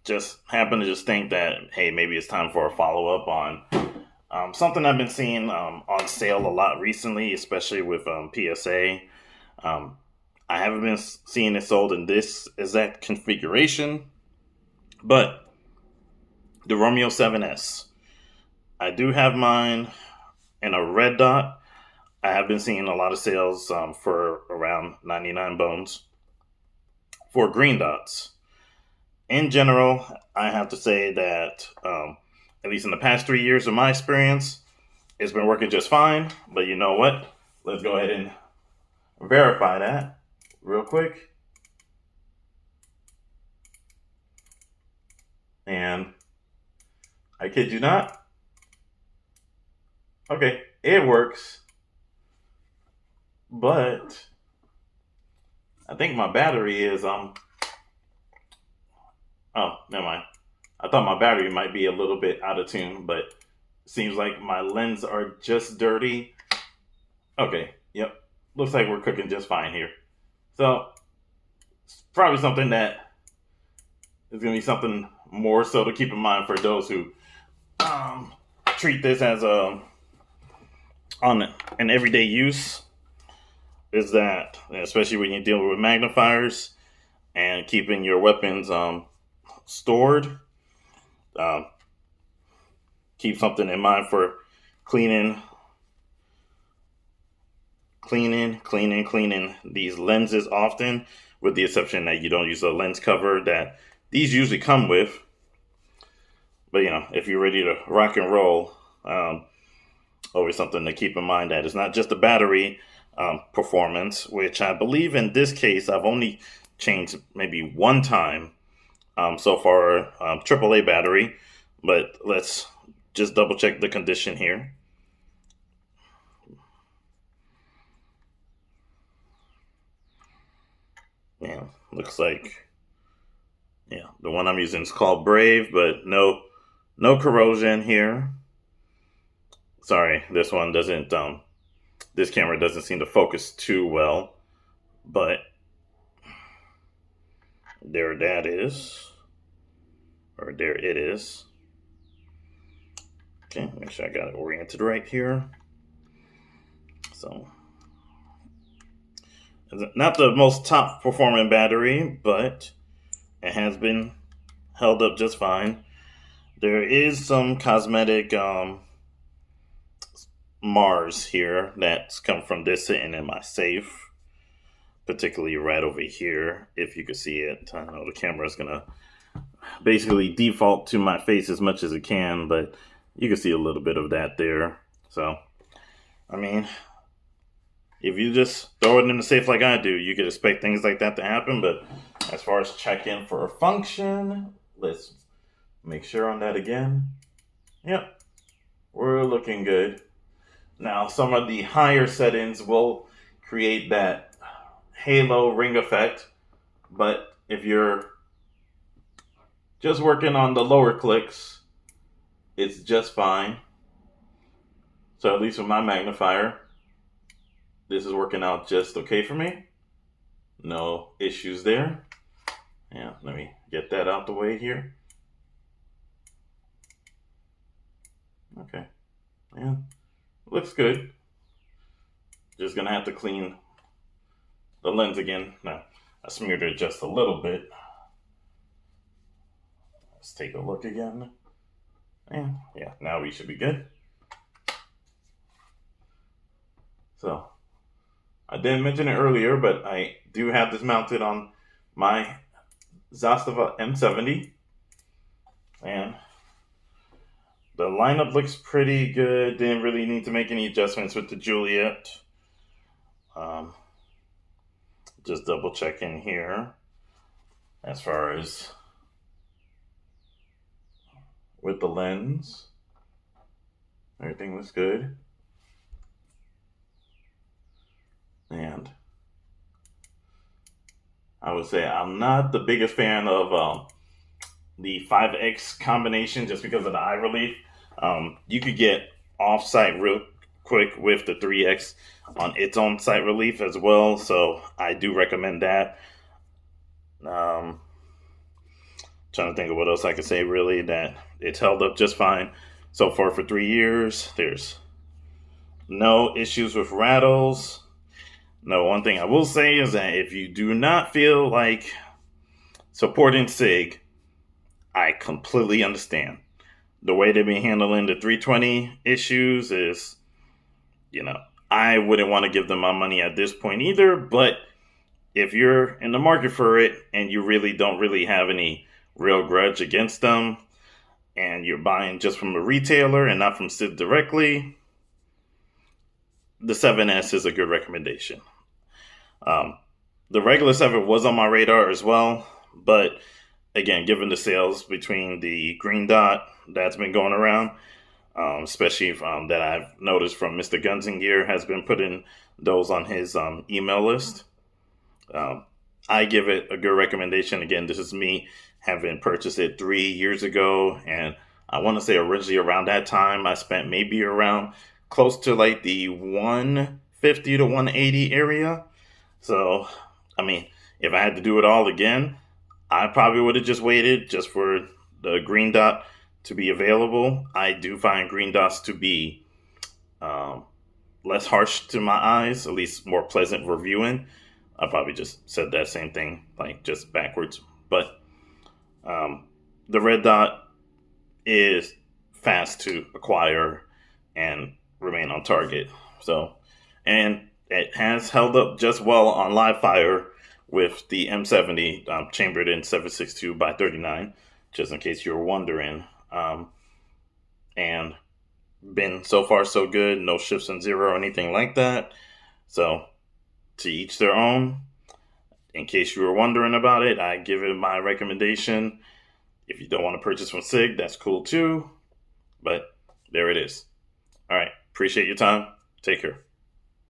just happened to just think that, hey, maybe it's time for a follow up on something I've been seeing on sale a lot recently, especially with PSA. Um, I haven't been seeing it sold in this exact configuration, but the Romeo 7S. I do have mine in a red dot. I have been seeing a lot of sales for around 99 bones for green dots. In general, I have to say that, at least in the past 3 years of my experience, it's been working just fine. But you know what? Let's go ahead and verify that real quick. And I kid you not. Okay, it works. But I think my battery is oh, never mind. I thought my battery might be a little bit out of tune, but it seems like my lens are just dirty. Okay, yep. Looks like we're cooking just fine here. So it's probably something that is going to be something more so to keep in mind for those who um, treat this as a on an everyday use. Is that especially when you're dealing with magnifiers and keeping your weapons stored. Um, Keep something in mind for cleaning, cleaning these lenses often, with the exception that you don't use a lens cover that these usually come with. But if you're ready to rock and roll, always something to keep in mind that it's not just the battery performance, which I believe in this case I've only changed maybe one time so far, AAA battery. But let's just double check the condition here. Yeah, looks like the one I'm using is called Brave, but no corrosion here. Sorry, this one doesn't. This camera doesn't seem to focus too well, but there that is, or there it is. Okay, make sure I got it oriented right here. So, it's not the most top performing battery, but it has been held up just fine. There is some cosmetic Mars here that's come from this sitting in my safe, particularly right over here. If you could see it, I know the camera is gonna basically default to my face as much as it can, but you can see a little bit of that there. So, I mean, if you just throw it in the safe like I do, you could expect things like that to happen. But as far as checking for a function, let's make sure on that again. Yep, we're looking good. Now, some of the higher settings will create that halo ring effect, but if you're just working on the lower clicks, it's just fine. So at least with my magnifier, this is working out just okay for me. No issues there. Yeah, let me get that out the way here. Okay, yeah, looks good. Just gonna have to clean the lens again. Now, I smeared it just a little bit. Let's take a look again. And yeah, now we should be good. So, I didn't mention it earlier, but I do have this mounted on my Zastava M70. And the lineup looks pretty good. Didn't really need to make any adjustments with the Juliet. Just double checking here as far as with the lens. Everything looks good. And I would say I'm not the biggest fan of the 5X combination just because of the eye relief. You could get off-site real quick with the 3X on its own sight relief as well, so I do recommend that. Trying to think of what else I could say, really, that it's held up just fine so far for 3 years. There's no issues with rattles. No, one thing I will say is that if you do not feel like supporting SIG, I completely understand. The way they've been handling the 320 issues is, I wouldn't want to give them my money at this point either, but if you're in the market for it and you really don't really have any real grudge against them and you're buying just from a retailer and not from SIG directly, the 7S is a good recommendation. The regular 7 was on my radar as well, but again, given the sales between the green dot that's been going around, especially that I've noticed from Mr. Guns and Gear has been putting those on his email list, I give it a good recommendation. Again, this is me having purchased it 3 years ago, and I want to say originally around that time I spent maybe around close to like the 150 to 180 area. So, I mean, if I had to do it all again, I probably would have just waited just for the green dot to be available. I do find green dots to be less harsh to my eyes, at least more pleasant reviewing. I probably just said that same thing, like just backwards. But the red dot is fast to acquire and remain on target. So, and it has held up just well on live fire with the M70 chambered in 7.62 by 39, just in case you were wondering. And been so far so good, no shifts in zero or anything like that. So to each their own. In case you were wondering about it, I give it my recommendation. If you don't want to purchase from SIG, that's cool too. But there it is. All right. Appreciate your time. Take care.